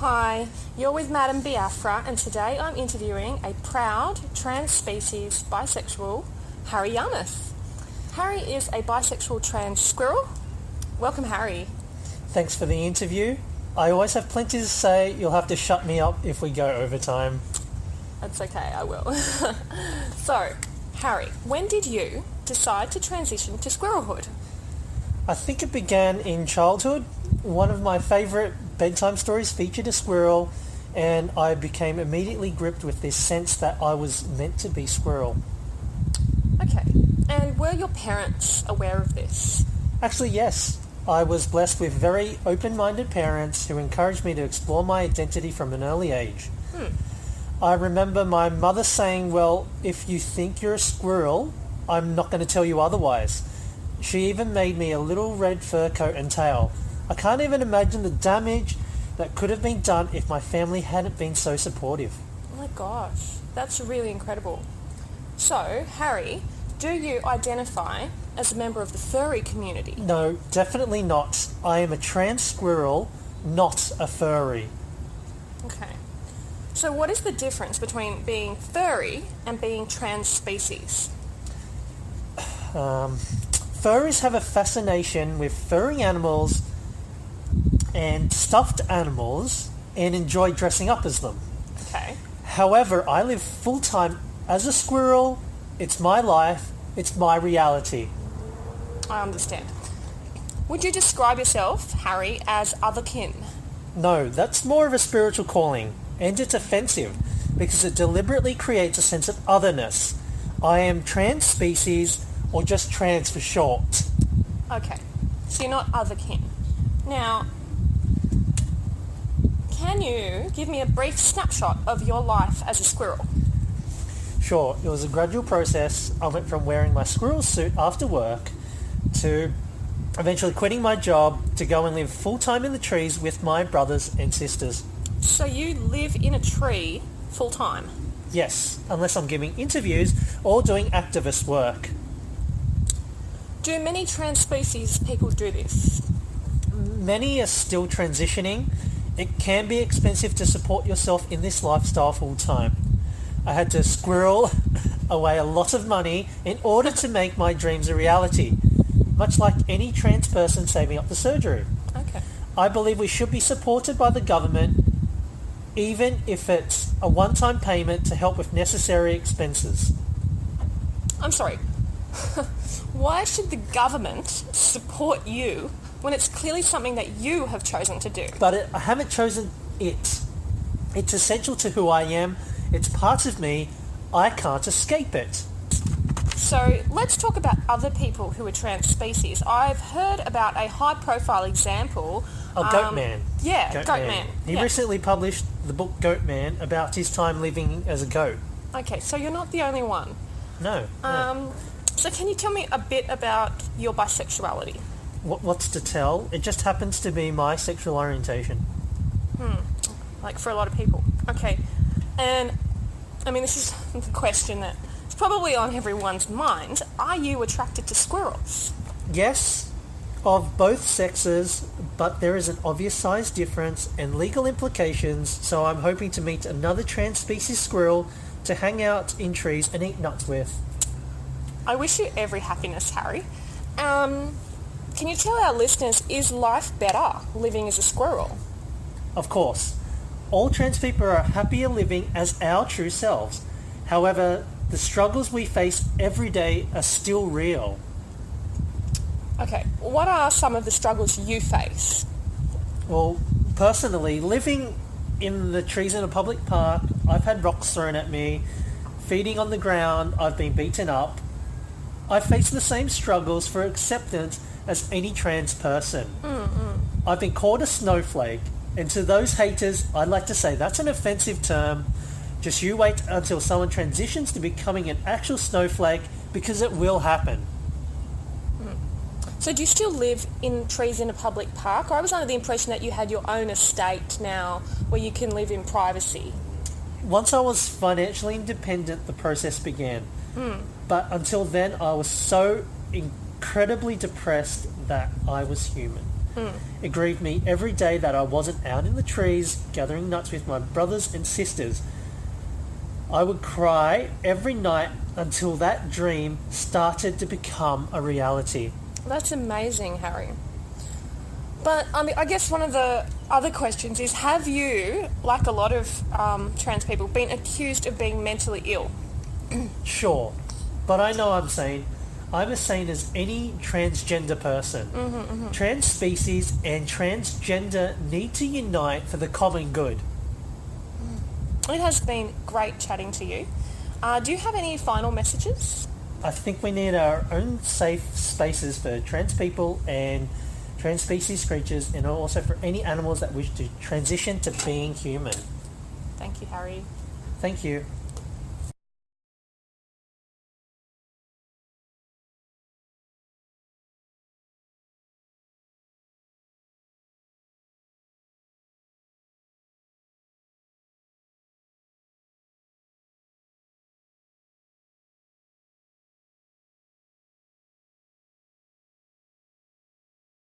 Hi, you're with Madam Biafra, and today I'm interviewing a proud trans-species bisexual, Harry Yarmouth. Harry is a bisexual trans squirrel. Welcome, Harry. Thanks for the interview. I always have plenty to say. You'll have to shut me up if we go over time. That's okay, I will. So, Harry, when did you decide to transition to squirrelhood? I think it began in childhood. One of my favourite bedtime stories featured a squirrel, and I became immediately gripped with this sense that I was meant to be squirrel. Okay, and were your parents aware of this? Actually, yes. I was blessed with very open-minded parents who encouraged me to explore my identity from an early age. I remember my mother saying, well, if you think you're a squirrel, I'm not going to tell you otherwise. She even made me a little red fur coat and tail. I can't even imagine the damage that could have been done if my family hadn't been so supportive. Oh my gosh, that's really incredible. So, Harry, do you identify as a member of the furry community? No, definitely not. I am a trans squirrel, not a furry. Okay. So what is the difference between being furry and being trans species? Furries have a fascination with furry animals and stuffed animals and enjoy dressing up as them. Okay. However, I live full-time as a squirrel. It's my life. It's my reality. I understand. Would you describe yourself, Harry, as otherkin? No, that's more of a spiritual calling, and it's offensive because it deliberately creates a sense of otherness. I am trans species, or just trans for short. Okay, so you're not otherkin. Now, can you give me a brief snapshot of your life as a squirrel? Sure, it was a gradual process. I went from wearing my squirrel suit after work to eventually quitting my job to go and live full-time in the trees with my brothers and sisters. So you live in a tree full-time? Yes, unless I'm giving interviews or doing activist work. Do many trans species people do this? Many are still transitioning. It can be expensive to support yourself in this lifestyle full-time. I had to squirrel away a lot of money in order to make my dreams a reality, much like any trans person saving up for surgery. Okay. I believe we should be supported by the government, even if it's a one-time payment to help with necessary expenses. I'm sorry. Why should the government support you when it's clearly something that you have chosen to do? But I haven't chosen it. It's essential to who I am. It's part of me. I can't escape it. So let's talk about other people who are trans species. I've heard about a high-profile example. Goat Man. Yeah, Goat Man. He recently published the book Goat Man about his time living as a goat. Okay, so you're not the only one. No. So can you tell me a bit about your bisexuality? What's to tell? It just happens to be my sexual orientation. Like for a lot of people. Okay. And, I mean, this is the question that is probably on everyone's mind. Are you attracted to squirrels? Yes, of both sexes, but there is an obvious size difference and legal implications, so I'm hoping to meet another trans species squirrel to hang out in trees and eat nuts with. I wish you every happiness, Harry. Can you tell our listeners, is life better living as a squirrel? Of course. All trans people are happier living as our true selves. However, the struggles we face every day are still real. Okay, what are some of the struggles you face? Well, personally, living in the trees in a public park, I've had rocks thrown at me. Feeding on the ground, I've been beaten up. I face the same struggles for acceptance as any trans person. I've been called a snowflake, and to those haters, I'd like to say that's an offensive term. Just you wait until someone transitions to becoming an actual snowflake, because it will happen. So do you still live in trees in a public park? I was under the impression that you had your own estate now where you can live in privacy. Once I was financially independent, the process began. But until then, I was so incredibly depressed that I was human. It grieved me every day that I wasn't out in the trees gathering nuts with my brothers and sisters. I would cry every night until that dream started to become a reality. That's amazing, Harry. But I guess one of the other questions is, have you, like a lot of trans people, been accused of being mentally ill? Sure, but I know I'm sane. I'm as sane as any transgender person. Trans species and transgender need to unite for the common good. It has been great chatting to you. Do you have any final messages? I think we need our own safe spaces for trans people and trans species creatures, and also for any animals that wish to transition to being human. Thank you, Harry. Thank you.